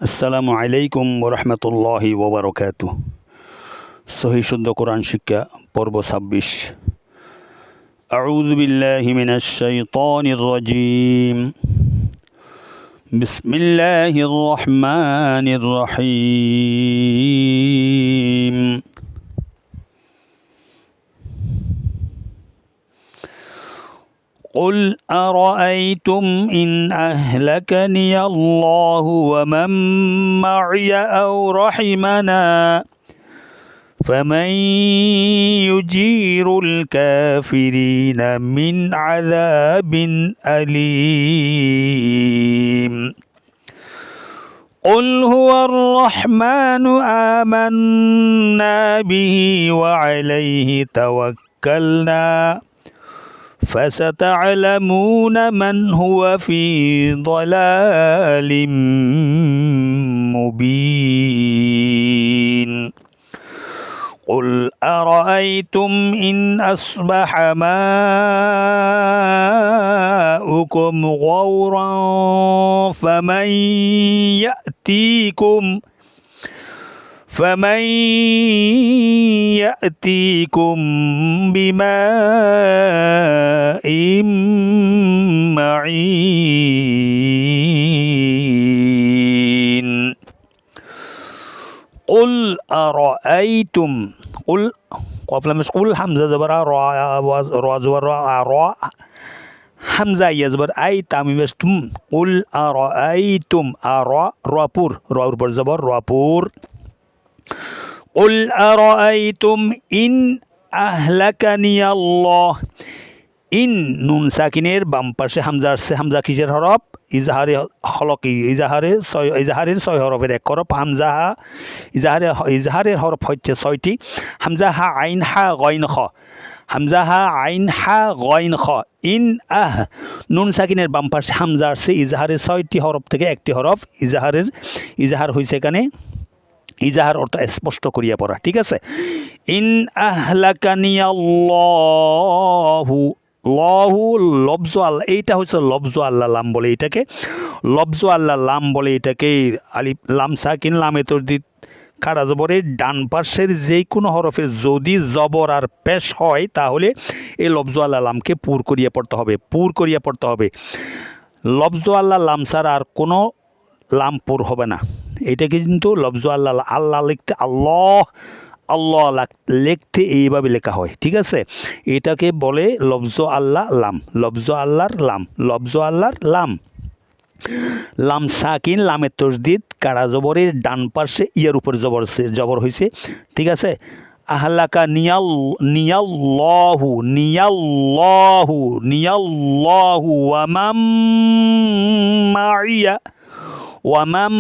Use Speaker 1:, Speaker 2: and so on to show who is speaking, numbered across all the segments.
Speaker 1: আসসালামু আলাইকুম ওরহমতুল্লাহি ওবরকাতু। সহি শুদ্ধ কোরআন শিক্ষা পর্ব ২৬। আউযু বিল্লাহি মিনাশ শাইতানির রাজীম। বিসমিল্লাহির রহমানির রহিম। قل أرأيتم إن أهلكني الله ومن معي أو رحمنا فمن يجير الكافرين من عذاب أليم قل هو الرحمن آمنا به وعليه توكلنا فستعلمون من هو في ضلال مبين قل أرأيتم إن أصبح ماؤكم غورا فمن يأتيكم بماء معين قل أرأيتم قل قبل مسقول حمزة زبر را زبر را حمزة يزبر أي تاميمستم قل أرأيتم رابور رابور زبر رابور قل أرأيتم إن أهلكني الله ইন নুন সাকিনের বাম পাশে হামজা আসছে। হামজা কিসের হরফ? ইজাহারে হলকি। ইজাহারের ৬ হরফের এক হরফ হামজা হা। ইজাহারের হরফ হচ্ছে ৬টি। হামজা হা আইন হা গইন খ। হামজা হা আইন হা গইন খ। ইন আহ নুন সাকিনের বাম পাশে হামজা আসছে। ইজাহারের ৬টি হরফ থেকে একটি হরফ ইজাহার হয়েছে এখানে। ইজাহার অর্থ স্পষ্ট করিয়া পড়া, ঠিক আছে। ইন আহলাকানিয়াল্লাহু লহু লফজ আল্লাহ, এইটা হচ্ছে লফজ আল্লাহ লাম বলে এটাকে। লফজ আল্লাহ লাম বলে এটাকে। আলিফ লাম সাকিন লামে তসদিদ খাড়া জবরের ডান পাশের যে কোনো হরফের যদি জবর আর পেশ হয় তাহলে এই লফজ আল্লাহ লামকে পুর করিয়া পড়তে হবে। লফজ আল্লাহ লাম ছাড়া আর কোনো লাম পুর হবে না। এটাকে কিন্তু লফজ আল্লাহ লিখতে আল্লাহ লিখতে এইভাবে লেখা হয়, ঠিক আছে। এটাকে বলে লফজ আল্লাহ লাম। লফজ আল্লাহর লাম। লাম সাকিন লামের তসদিদ কারা জবরের ডান পাশে ইয়ার উপর জবর হয়েছে, ঠিক আছে। আহলাকা নিয়াল্লাহু ওয়ামাম মাইয়া ওয়ামাম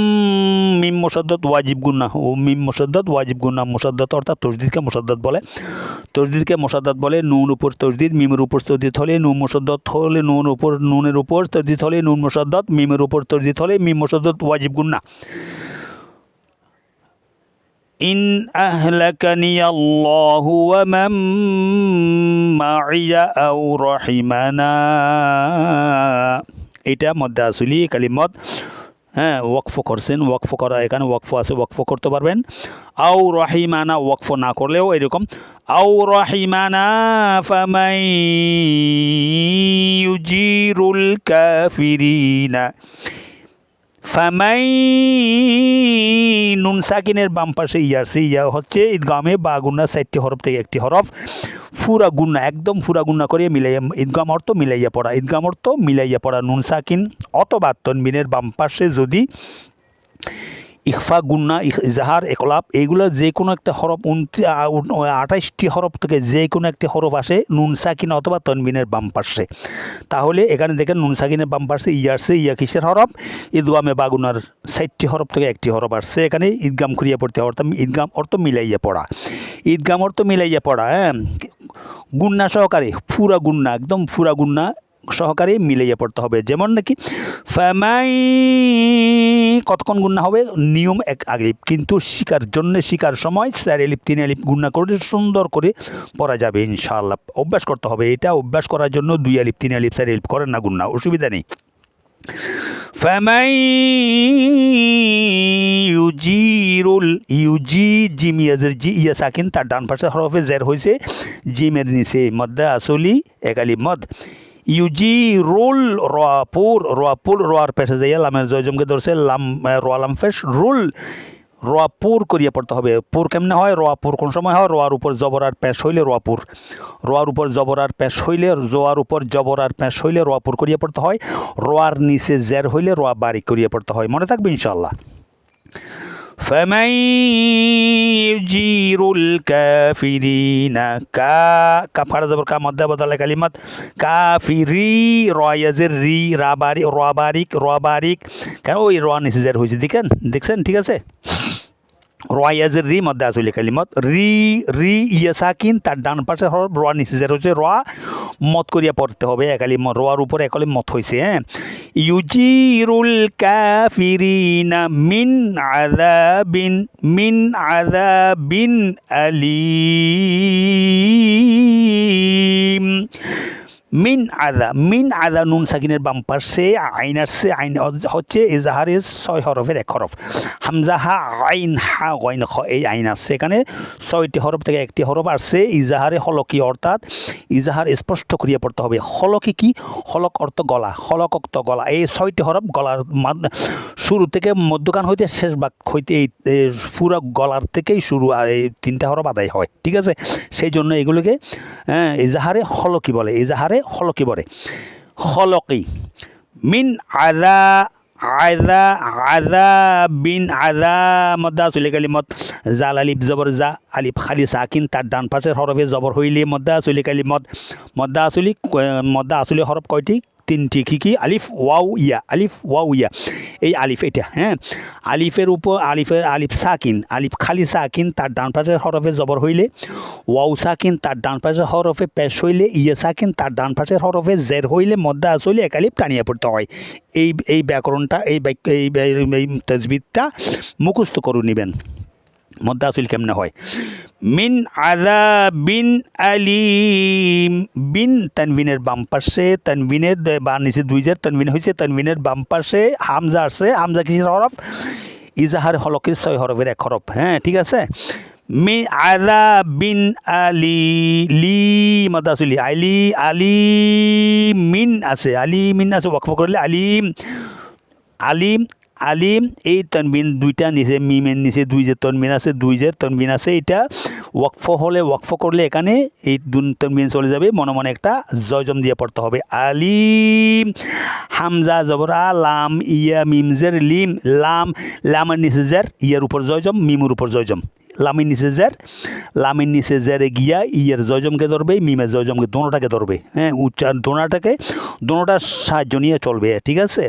Speaker 1: মিম মুসাদ্দাদ ওয়াজিব গুন্না ও মিম মুসাদ্দাদ ওয়াজিব গুন্না। মুসাদ্দাদ অর্থাৎ তসদিদকে মুসাদ্দাদ বলে। নুন উপর তসদিদ মিমের উপর তসদিদ হলে নুন মুসাদ্দাদ হলে নুনের উপর তসদিদ হলে নুন মুসাদ্দাদ, মিমের উপর তসদিদ হলে মিম মুসাদ্দাদ ওয়াজিব গুন্না। ইন আহলাকানি আল্লাহু ওয়া মান মাইয়া আও রাহিমানা, এটা মধ্যে আসলি কালিমত। হ্যাঁ, ওয়াকফ করছেন, ওয়াকফ করা এখানে ওয়াকফ আছে, ওয়াকফ করতে পারবেন। আও রাহিমানা ওয়াকফ না করলেও এরকম আও রাহিমানা ফামাই ইউজিরুল কাফিরিনা। ফামাই নুন সাকিনের বাম পাশে ইয়া হচ্ছে ঈদগামে বা গুন্না ৪টি হরফ থেকে একটি হরফ ফুরা গুন্না, একদম ফুরা গুন্না করে মিলাইয়া ঈদগাম অর্থ মিলাইয়া পড়া। নুন সাকিন অথবা তনবিনের বাম পাশে যদি ইখফা গুন্না ইজাহার একলাপ এইগুলো যে কোনো একটা হরফ ২৮টি হরফ থেকে যে কোনো একটি হরফ আসে নুন সাকিন অথবা তনবিনের বাম পাশে, তাহলে এখানে দেখেন নুন সাকিনের বাম পাশে আসছে। ইয়া কিসের হরফ? ঈদগামে বাগুনার ৪টি হরফ থেকে একটি হরফ আসছে। এখানে ঈদগাম করিয়া পড়তে অর্থাৎ ঈদগাম অর্থ মিলাইয়া পড়া। হ্যাঁ, গুন্না সহকারে ফুরা গুন্না, একদম ফুরা গুন্না সহকারে মিলাইয়া পড়তে হবে। যেমন নাকি ফামাই কতক্ষণ গুন্না হবে? নিয়ম এক আলিফ, কিন্তু শিকার সময় ৪ আলিফ ৩ আলিফ গুন্না করে সুন্দর করে পড়া যাবে ইনশাআল্লাহ। অভ্যাস করতে হবে। এটা অভ্যাস করার জন্য ২ আলিফ ৩ আলিফ ৪ আলিফ করেন না গুন্না, অসুবিধা নেই। ফামাই ইউজিরুল ইউজি জিম ইয়াজের জি ইয়া সাকিন তার ডান পাশে হরফে জের হয়েছে জিমের নিচে মদ্দা আসলি একালি মদ ইউজিরুল রোয়াপুর রোয়ার পেশে যাইয়া লামের জয়জমকে ধরছে লাম রোয়ালাম ফেস রুল রোয়াপুর করিয়া পড়তে হবে পুর কেমনে হয় রোয়াপুর কোন সময় হয় রোয়ার উপর জবর আর পেশ হইলে রোয়াপুর রোয়ার উপর জবর আর পেশ হইলে জোয়ার উপর জবর আর পেশ হইলে রোয়াপুর করিয়া পড়তে হয় রোয়ার নিচে জের হইলে রোয়া বারিক করিয়া পড়তে হয় মনে থাকবে ইনশাআল্লাহ فمن يجير الكافرين كاف حرف زبر کا مد بدل کلمات কাফিরি রয়াজের রি রাবারি রবারিক কেন ওই র নিচে জের হয়েছে দেখছেন ঠিক আছে রয়াজের রি মধ্যে আসলে কালিমত রি ইয়া সাকিন তার ডান পাশে হরফ র নিচে জের হচ্ছে র মত করিয়া পড়তে হবে একালি রোয়ার উপরে একালি মত হয়েছে হ্যাঁ ইউজিরুল কাফিরিনা মিন আযাবিন আলিম মিন আদা নুন সাকিনের বাম পাশে আইন আসছে আইন হচ্ছে এজাহারের 6 হরফের এক হরফ হামজা হা আইন হা গইন খ এই আইন আসছে এখানে 6টি হরফ থেকে একটি হরফ আসছে ইজাহারে হলকি অর্থাৎ ইজাহার স্পষ্ট করিয়া পড়তে হবে হলকি কি হলক অর্থ গলা হলক অর্থ গলা এই 6টি হরফ গলার শুরু থেকে মধ্যখান হইতে শেষ ভাগ হইতে এই পুরো গলার থেকেই শুরু আর এই 3টা হরফ আদায় হয় ঠিক আছে সেই জন্য এগুলোকে ইজাহারে হলকি বলে হলকি বলে হলকি মিন বিন মদ্দা আসলে কালিমত জাল আলিফ জবর জা আলিফ খালি সাকিন তার ডান পাশের হরফে জবর হইলে মদ্দা আসলে কালিমত মদ্দা আসলে হরফ কয়টি 3টি কি আলিফ ওয়াও ইয়া এই আলিফ এটা হ্যাঁ আলিফ সাকিন আলিফ খালি সাকিন তার ডান পাশের হরফে জবর হইলে ওয়াও সাকিন তার ডান পাশের হরফে পেশ হইলে ইয়া সাকিন তার ডান পাশের হরফে জের হইলে মদ্দা আসলে এক আলিফ টানিয়ে পড়তে হয় এই ব্যাকরণটা এই তাজবিদটা মুখস্থ করে নেবেন মদ্দা আসল কেমনে হয় মিন আযাবিন আলিম বিন তানবিনের বাম পাশে তানবিনের বা নিচে 2 জের তানবিন হয়েছে তানবিনের বাম পাশে হামজা আসছে হামজা কিসের হরফ ইজাহার হলকের 6 হরফের এক হরফ হ্যাঁ ঠিক আছে মিন আযাবিন মদ্দা আসল আলিমিন আছে ওয়াকফ করলে আলিম এই তনবিন 2টা নিচে মিমের নিচে 2 জের তনবিন আছে 2 জের তনবিন আছে এটা ওয়াকফ করলে এখানে এই তনবিন চলে যাবে মনে মনে একটা জয়জম দিয়ে পড়তে হবে আলিম হামজা জবর লাম ইয়া মিম জের লিম লামের নিচে জের ইয়ার উপর জয়জম মিমের উপর জয়জম লামের নিচে জেরে গিয়া ইয়ার জয়জমকে ধরবে মিমের জয়জমকে দোনোটাকে ধরবে হ্যাঁ উচ্চারণ দোনোটার সাহায্য নিয়ে চলবে ঠিক আছে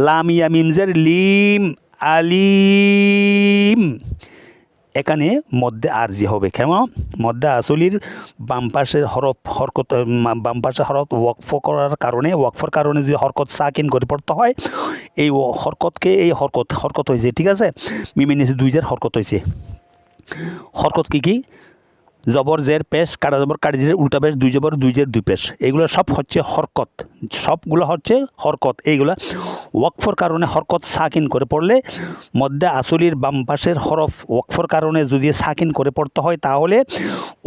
Speaker 1: লাম ইয়া মিম জের লিম আলিম এখানে মধ্যে আরজি হবে কেমন মধ্যে আসলির বাম পাশের হরফ ওয়াকফ কারণে যদি হরকত সাকিন করে পড়তে হয় এই হরকত হয়েছে ঠিক আছে মিমের নিচে 2 জের হরকত হয়েছে হরকত কি জবর জের পেশ কাটা জবর কাটি জের উল্টা পেশ 2 জবর 2 জের 2 পেশ এগুলো সব হচ্ছে সবগুলো হচ্ছে হরকত এইগুলো ওয়াকফর কারণে হরকত সাকিন করে পড়লে মধ্যে আসলির বাম পাশের হরফ ওয়াকফর কারণে যদি সাকিন করে পড়তে হয় তাহলে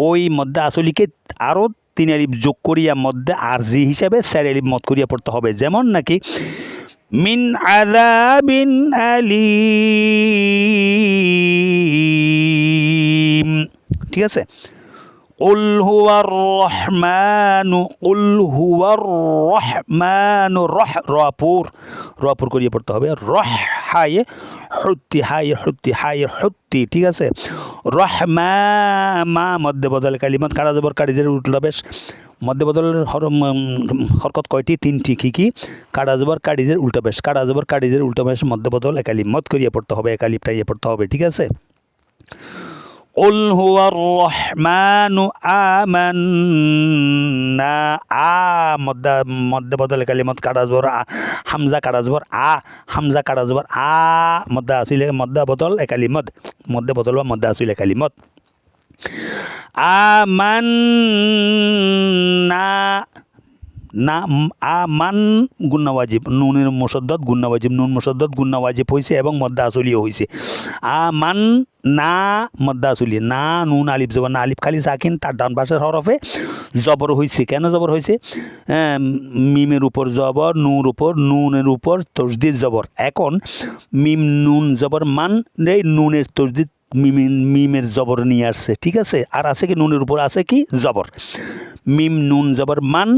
Speaker 1: ওই মধ্যে আসলিকে আরও 3 আলিফ যোগ করিয়া মধ্যে আরজি হিসাবে 4 আলিফ মত করিয়া পড়তে হবে যেমন নাকি মিন আযাবিন আলিম ঠিক আছে কুল হুয়ার রহমানু রপুর করিয়ে পড়তে হবে হায়ে হত্যি ঠিক আছে মা মধ্যে বদল কালিমত কাটা জবর কাটিজের উল্টা বেশ মধ্যে বদলের হরকত কয়টি 3টি কি কাটা জবর কাটিজের উল্টা বেশ মধ্যে বদল একালিম মত করিয়ে পড়তে হবে একালিপটাইয়ে পড়তে হবে ঠিক আছে কুল হুয়ার রহমানু আমান্না মধ্যে বদল কালিমত কাটা জবর হামজা কাটা জবর মধ্যে আসিলে মধ্যে বদল একালিমত মধ্যে বদল বা মধ্যে আসিলে একালিমত আমান্না না আমান গুন্না ওয়াজিব, নুনের মুসদ্দদ গুন্না ওয়াজিব, নুন মুসদ্দদ গুন্না ওয়াজিব হয়েছে এবং মদ্দা আসলিও হয়েছে। আমান না মদ্দা আসলি, না নুন আলিফ জবর, না আলিফ খালি সাকিন, তার ডান পাশের হরফে জবর হয়েছে। কেন জবর হয়েছে? মিমের উপর জবর, নুনের উপর তসদিদ জবর। এখন মিম নুন জবর মান, এই নুনের তসদিদ মিমের জবর নিয়ে আসছে, ঠিক আছে। আর আছে কি নুনের উপর আছে কি জবর, মিম নুন জবর মান,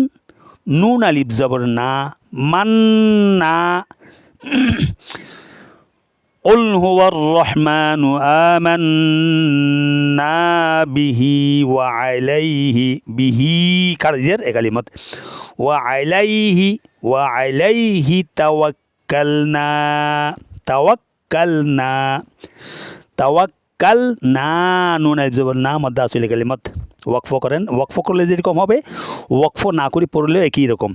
Speaker 1: নুন আলিফ জবর না, মান না। قل هو الرحمن آمنا به وعليه به كرجر كلمة وعليه توكلنا নুন আলিফ জবর না মধ্যে আসলে কালিমাত। ওয়াকফ করেন, ওয়াকফ করলে যেরকম হবে, ওয়াকফ না করে পড়লেও একই রকম।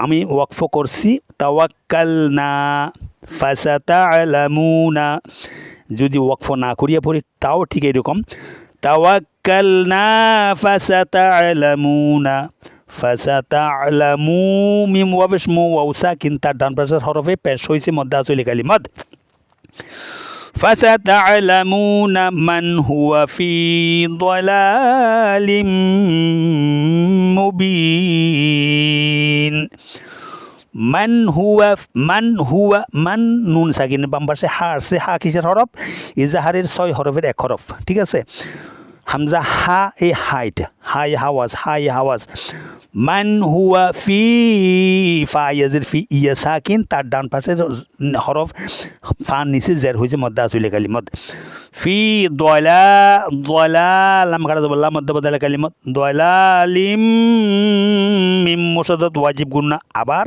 Speaker 1: আমি ওয়াকফ করছি, তাওয়াক্কালনা ফাসাতা'লামুনা। যদি ওয়াকফ না করিয়া পড়ি তাও ঠিক এরকম, তাওয়াক্কালনা ফাসাতা'লামুনা, ফাসাতা'লামু মিম ওয়াবেশ মু ওয়াও সাকিন, তার ডান পাশের হরফে পেশ হয়েছে মধ্যে আসলে কালিমাত। فستعلمون من هو في ضلال مبين। মান নুন সাকিনের বাম পাশে হা আসছে, হা কিসের হরফ? ইজাহারের 6 হরফের এক হরফ, ঠিক আছে। হামজা হা, এই হাইট, হাই হাওয়াজ। মান হুয়া ফি, ফা ইয়াজের ফি, ইয়া সাকিন, তার ডান পাশের হরফ ফান নিচে জের হয়েছে মধ্যে আসলে কালিমত। ফি লাম কাটা যাবো, লাম মধ্যে বদলা কালিমত, দলালিম মিম মুসাদ্দাদ ওয়াজিব গুন্না। আবার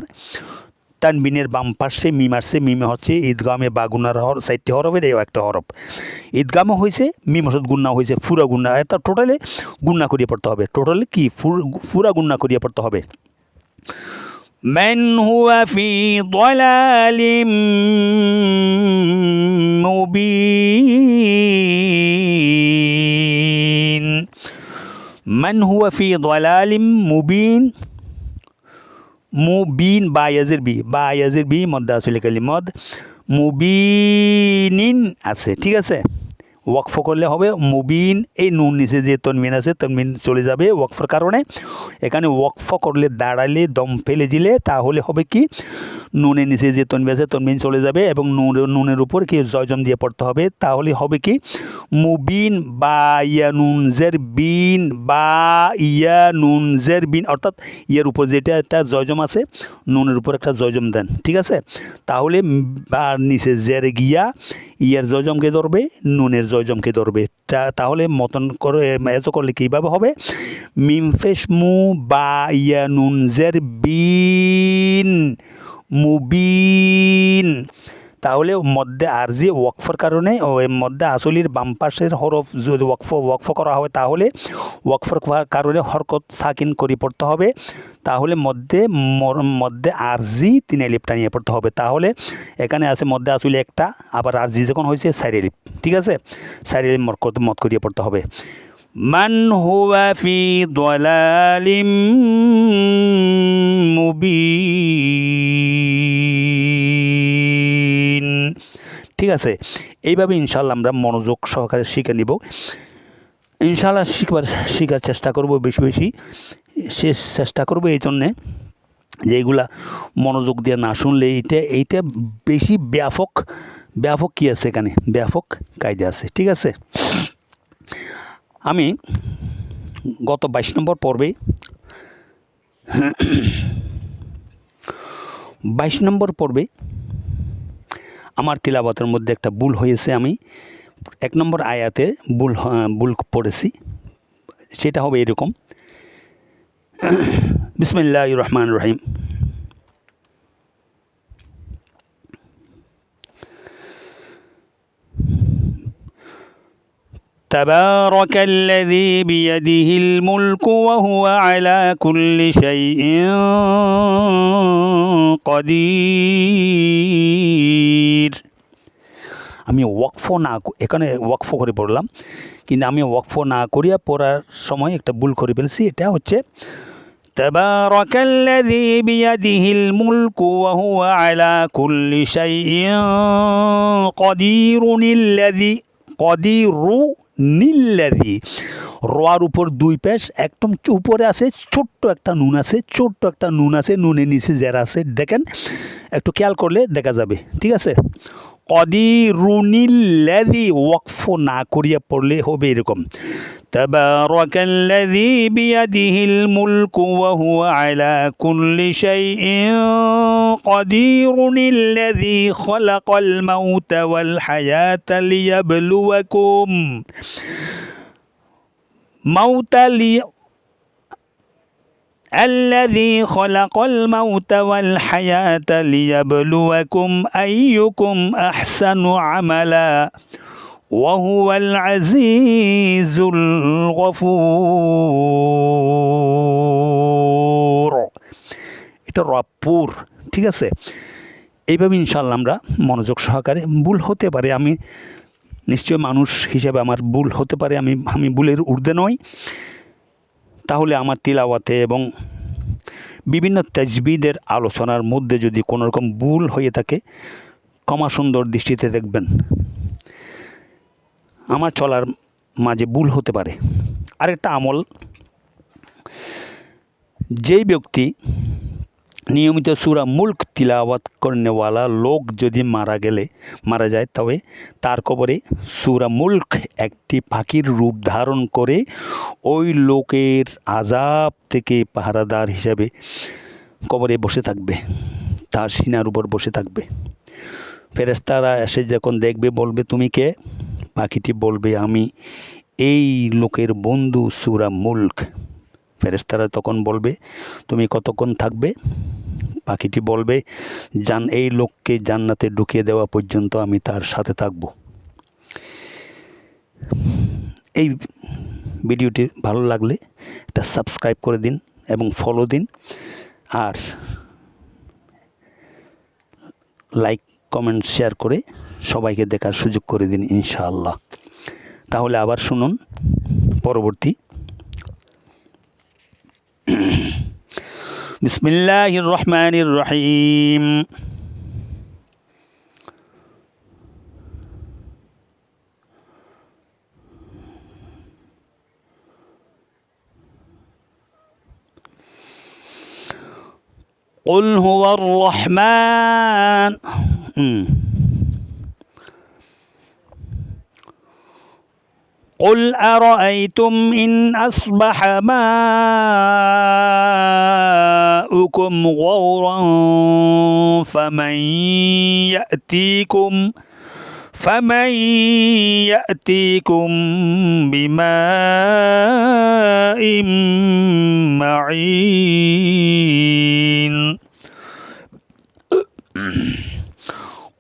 Speaker 1: তানবিনের বাম পাশে মিম আসছে, মিমে হচ্ছে ঈদগামে বা গুন্নার 4টি হরফের এই একটা হরফ। ঈদগামও হয়েছে, মিম হসদ গুন্না হয়েছে, ফুরা গুন্না। এটা টোটালে গুন্না করিয়ে পড়তে হবে, টোটালে কি ফুরা গুন্না করিয়ে পড়তে হবে। মান হুয়া ফি দালালিম মুবিন, মান হুয়া ফি দালালিম মুবিন। মুবিন বা ইয়াজের বি মধ্যে আসলে কালিমত, মুবিনিন আছে, ঠিক আছে। ওয়াকফ করলে হবে মুবিন, এই নুন নিচে যে তনমিন আছে তনমিন চলে যাবে ওয়াকফের কারণে। এখানে ওয়াকফ করলে দাঁড়ালে দম ফেলে দিলে তাহলে হবে কি, নুনের নিচে যে তনমিন আছে তনমিন চলে যাবে এবং নুনের উপর কি জয়জম দিয়ে পড়তে হবে। তাহলে হবে কি, মুবিন বা ইয়া নুন জের বিন, বা ইয়া নুন জের বিন, অর্থাৎ ইয়ার উপর যেটা একটা জয়জম আছে নুনের উপর একটা জয়জম দেন, ঠিক আছে। তাহলে বা নিচে জের গিয়া ইয়ার জয়জমকে ধরবে, নুনের জয়জমকে ধরবে। তাহলে মতন করে এত করলে কীভাবে হবে, মিম ফেশ মু বা ইয়া নুন জের বিন, মুবিন। তাহলে মধ্যে আরজি ওয়াকফের কারণে ওই মধ্যে আসলির বাম পাশের হরফ যদি ওয়াকফ করা হয় তাহলে ওয়াকফের কারণে হরকত সাকিন করে পড়তে হবে। তাহলে মধ্যে আরজি 3 আলিফ টানিয়ে পড়তে হবে। তাহলে এখানে আছে মধ্যে আসলে একটা, আবার আরজি যখন হয়েছে 4 আলিফ, ঠিক আছে, 4 আলিফ মত করিয়ে পড়তে হবে। মান হুয়া ফি দালালিম মুবিন, ঠিক আছে। এইভাবে ইনশাআল্লাহ আমরা মনোযোগ সহকারে শিখে নিব। ইনশাআল্লাহ শিখার চেষ্টা করব, বেশি বেশি চেষ্টা করব এই জন্যে যে এইগুলা মনোযোগ দিয়ে না শুনলে এইটা বেশি ব্যাপক কী আছে এখানে, ব্যাপক কায়দা আছে, ঠিক আছে। আমি গত 22 নম্বর পর্বে 22 নম্বর পর্বে আমার তিলাওয়াতের মধ্যে একটা ভুল হয়েছে। আমি 1 নম্বর আয়াতে ভুল পড়েছি। সেটা হবে এরকম, বিসমিল্লাহির রহমানির রহিম। তাবারাকাল্লাযী বিয়াদিহিল মুলকু ওয়া হুয়া আলা কুল্লি শাইইন কাদির। আমি এখানে ওয়াকফ করে পড়লাম, কিন্তু আমি ওয়াকফ না করিয়া পড়ার সময় একটা ভুল করে ফেলছি। এটা হচ্ছে তাবারাকাল্লাযী বিয়াদিহিল মুলকু ওয়া হুয়া আলা কুল্লি শাইইন কদিরুনিল্লাযী রোয়ার উপর দুই পেশ, একদম উপরে আছে ছোট্ট একটা নুন আছে, নুনের নিচে জেরা আছে, দেখেন একটু খেয়াল করলে দেখা যাবে, ঠিক আছে। কদিরুনিল্লাযী ওয়াকফ না করিয়া পড়লে হবে এরকম, তাবারাকাল্লাযী বিয়াদিহিল মুলকু ওয়া হুয়া আলা কুল্লি শাইইন কদিরুনিল্লাযী খালাকাল মাউতা ওয়াল হায়াতা লিয়াবলুয়াকুম الذي خلق الموت والحياة ليبلوكم أيكم أحسن عملا وهو العزيز الغفور। এটা রপুর, ঠিক আছে। এইভাবে ইনশাআল্লাহ আমরা মনোযোগ সহকারে, ভুল হতে পারে, আমি নিশ্চয় মানুষ হিসেবে আমার ভুল হতে পারে, আমি ভুলের ঊর্ধ্বে নই। তাহলে আমার তিলাওয়াতে এবং বিভিন্ন তাজবিদের আলোচনার মধ্যে যদি কোনো রকম ভুল হয়ে থাকে, ক্ষমা সুন্দর দৃষ্টিতে দেখবেন। আমার চলার মাঝে ভুল হতে পারে। আরেকটা আমল, যেই ব্যক্তি নিয়মিত সূরা মুলক তিলাওয়াত করনেওয়ালা লোক যদি মারা যায়, তবে তার কবরে সূরা মুলক একটি পাখির রূপ ধারণ করে ওই লোকের আযাব থেকে পাহারাদার হিসাবে কবরে বসে থাকবে, তার সিনার উপর বসে থাকবে। ফেরেশতারা এসে যখন দেখবে, বলবে তুমি কে? পাখিটি বলবে আমি এই লোকের বন্ধু সূরা মুলক। ফেরেশতারা তখন বলবে তুমি কতক্ষণ থাকবে? পাখিটি বলবে এই লোককে জান্নাতে ঢুকিয়ে দেওয়া পর্যন্ত আমি তার সাথে থাকব। এই ভিডিওটি ভালো লাগলে এটা সাবস্ক্রাইব করে দিন এবং ফলো দিন, আর লাইক কমেন্ট শেয়ার করে সবাইকে দেখার সুযোগ করে দিন ইনশাআল্লাহ। তাহলে আবার শুনুন পরবর্তী। বিসমিল্লাহির রহমানির রহিম। قل هو الرحمن قل أرأيتم إن أصبح ماؤكم غورا فمن يأتيكم بماء معين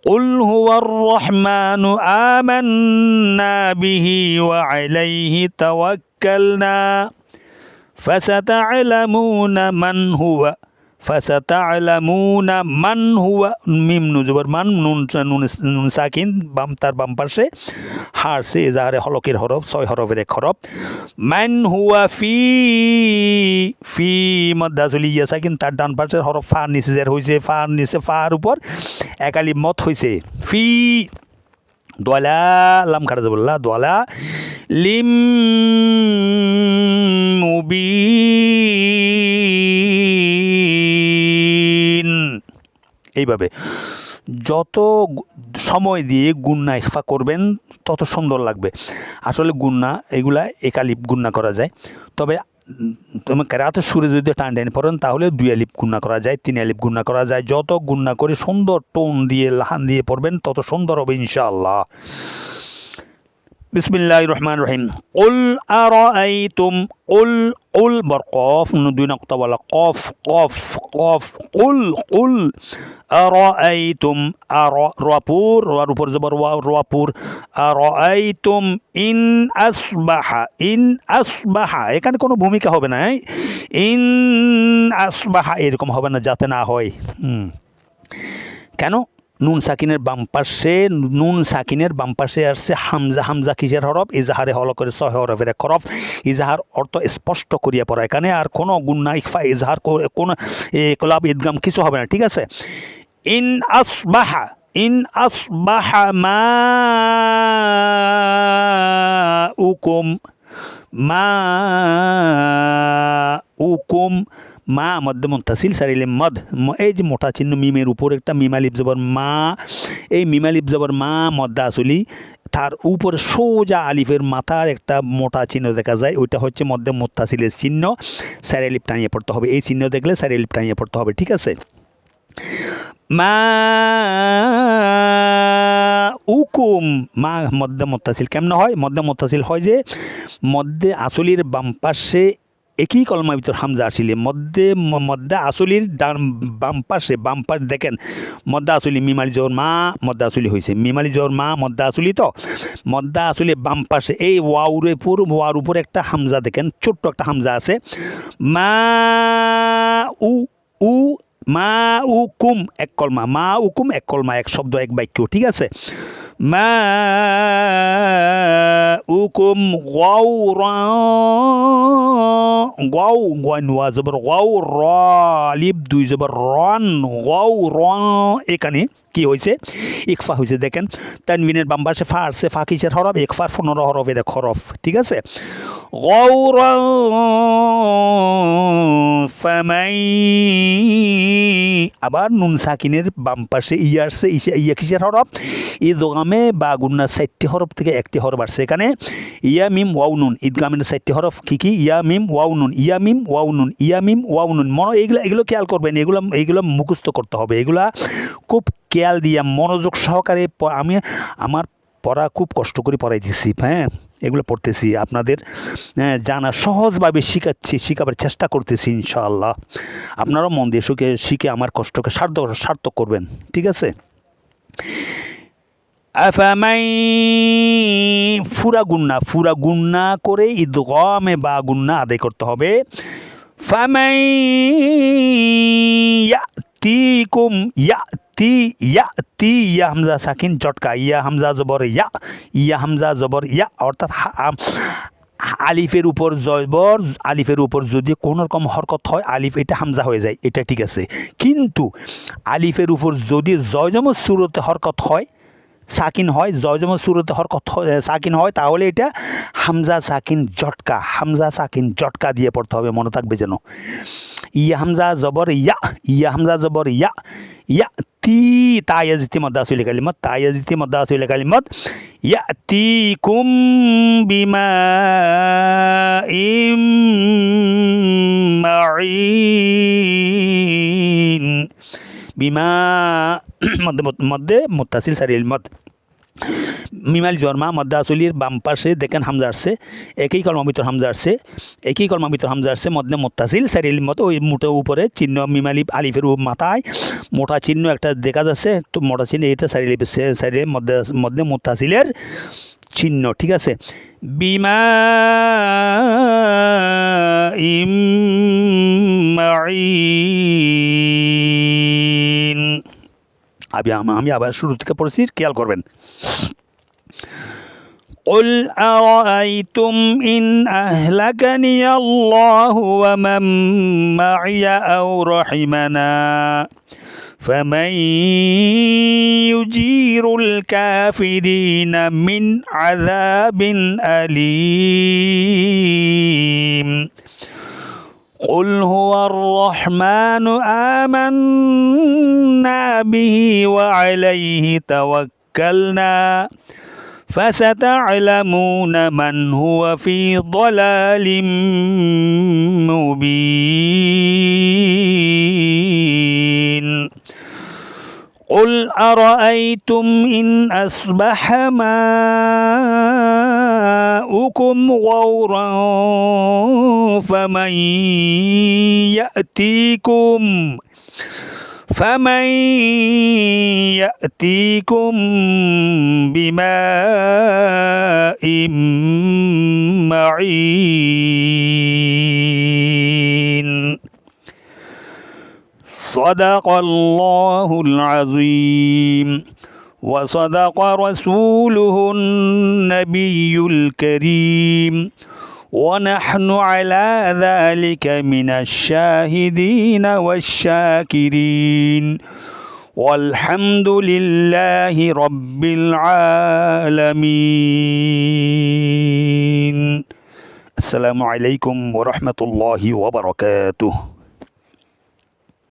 Speaker 1: قل هو الرحمن آمنا به وعليه توكلنا فستعلمون من هو মিম নুজবর মান, নুন সাকিন তার বাম পাশে, হারসে এজাহারে হলকের হরফ, 6 হরফের এক হরফ। মান হুয়া ফি মদ্দাজুলিয়া সাকিন তার ডান পাশের হরফ ফা নিচে জের হয়েছে, ফার উপর একালিপ মত হয়েছে। ফি দোয়ালা লাম খাড়া যাবল্লা দোয়ালা লিম মুবিন। এইভাবে যত সময় দিয়ে গুন্না ইখফা করবেন তত সুন্দর লাগবে। আসলে গুন্না এগুলা একালিপ গুন্না করা যায়, তবে তুমি কেরাতের সুরে যদি টান পড়েন তাহলে 2 আলিফ গুন্না করা যায়, 3 আলিফ গুন্না করা যায়। যত গুন্না করে সুন্দর টোন দিয়ে লাহান দিয়ে পড়বেন তত সুন্দর হবে ইনশাআল্লাহ। বিসমিল্লাহির রহমানির রহিম। কুল আরাআইতুম কুল বরকফ 2 নক্তা ওয়ালা কফ কুল আরাআইতুম রাপুর ওয়ার উপর জবর রাপুর আরাআইতুম ইন আসবাহা এখানে কোনো ভূমিকা হবে না, ইন আসবাহা এরকম হবে না, যাতে না হয়। কেন? নুন সাকিনের বাম পাশে আসছে হামজা। হামজা কিসের হরফ? ইজাহারে করে 6 হরফের এক হরফ। ইজাহার অর্থ স্পষ্ট করিয়া পড়া, এখানে আর কোনো গুন্না ইখফা ইজহার কোনো ইকলাব ইদগাম কিছু হবে না, ঠিক আছে। ইন আসবাহা, ইন আসবাহা মাউকুম, মাউকুম, মা মধ্যে মুনতাসিল সারিলে মদ, এই যে মোটা চিহ্ন মিমের উপর একটা মিমালিপ জবর মা, এই মিমালিপ জবর মা মদ্দা আসলি, তার উপরে সোজা আলিফের মাথার একটা মোটা চিহ্ন দেখা যায়, ওইটা হচ্ছে মধ্যে মুত্তাসিলের চিহ্ন, সারিলিপ টানিয়ে পড়তে হবে। এই চিহ্ন দেখলে সারিলিপ টানিয়ে পড়তে হবে, ঠিক আছে। মা উকুম, মা মধ্যে মুত্তাসিল কেমন হয়? মধ্যে মুত্তাসিল হয় যে মধ্যে আসলির বাম পাশে একই কলমার ভিতর হামজা আসিলে মধ্যে আসলির বাম পাশ দেখেন, মদ্দা আসলি মিমালি জোর মা মদ্দা আসলি হয়েছে, মিমালি জোর মা মদ্দা আসলি, তো মদ্দা আসলি বাম পাশে এই ওয়ার উপর একটা হামজা দেখেন, ছোট্ট একটা হামজা আছে। মা উ উ মা উ কুম এক কলমা, মা উ কুম এক কলমা, এক শব্দ এক বাক্য, ঠিক আছে। মা উকুম ওয়াও ওয়াও ওয়া জবর ওয়াও র লিপ 2 জবর রন ওয়াও র, এখানে কি হয়েছে? ইকফা হয়েছে, দেখেন তানবিনের বাম পাশে ফা আসছে, ফা কিসের হরফ? ইকফার 15 হরফের এক হরফ, ঠিক আছে। গৌরা ফামাই, আবার নুন সাকিনের বাম পাশে ইয়া আসছে, ইয়া কিসের হরফ? ইদগামে বা গুন্নার 4টি হরফ থেকে একটি হরফ আসছে এখানে। ইয়া মিম ওয়াও নুন, ঈদগামের 4টি হরফ কি? ইয়া মিম ওয়াও নুন, ইয়া মিম ওয়াও নুন, ইয়া মিম ওয়াও নুন। এগুলো খেয়াল করবেন, এগুলো মুখস্থ করতে হবে, এগুলা খুব খেয়াল দিয়া মনোযোগ সহকারে আমি আমার পড়া খুব কষ্ট করে পড়াইতেছি, হ্যাঁ, এগুলো পড়তেছি আপনাদের জানা সহজভাবে শিখাবার চেষ্টা করতেছি, ইনশাআল্লাহ আপনারাও মন দিয়ে শিখে আমার কষ্টকে সার্থক করবেন, ঠিক আছে। আফামাই, ফুরা গুন্না করে ইদগামে বা গুন্না আদায় করতে হবে। ফামাই ইয়াতিকুম, ইয়াতি ইয়া হামজা সাকিন জটকা, ইয়া হামজা জবর ইয়া হামজা জবর ইয়া, অর্থাৎ আলিফের উপর যদি কোনো রকম হরকত হয়, আলিফ এটা হামজা হয়ে যায়, এটা ঠিক আছে। কিন্তু আলিফের উপর যদি জয়জম সুরতে হরকত হয়, সাকিন হয়, জয়জম সুরতে হরকত সাকিন হয়, তাহলে এটা হামজা সাকিন জটকা দিয়ে পড়তে হবে, মনে থাকবে যেন। ইয়া হামজা জবর ইয়া হামজা জবর ইয়া তি তায়াজিতি মদ্দাসিল কালিমাত ইয়াতিকুম বিমা মাইন, বিমা মধ্যে মুত্তাসিল সারিল মদ, মিমাল জন্মা মদ্দা আসলির বাম পাশে দেখেন হামজা আসছে, একই কলমার ভিতর হামজা আসছে, মধ্যে মুত্তাসিল সারিল মতো, ওই মুঠো উপরে চিহ্ন মিমালি আলিফের মাথায় মোটা চিহ্ন একটা দেখা যাচ্ছে, তো মোটা চিহ্ন এটা সারিল মধ্যে মুত্তাসিলের চিহ্ন, ঠিক আছে। বিমা মাইন, আমি আবার শুরু থেকে পড়েছি, খেয়াল করবেন। قل أرأيتم إن أهلكني الله ومن معي أو رحمنا فمن يجير الكافرين من عذاب أليم قل هو الرحمن آمنا به وعليه توكلنا فستعلمون من هو في ضلال مبين قل أرأيتم إن أصبح ماؤكم غورا فمن يأتيكم بماء معين صدق الله العظيم وصدق رسوله النبي الكريم ونحن على ذلك من الشاهدين والشاكرين والحمد لله رب العالمين السلام عليكم ورحمة الله وبركاته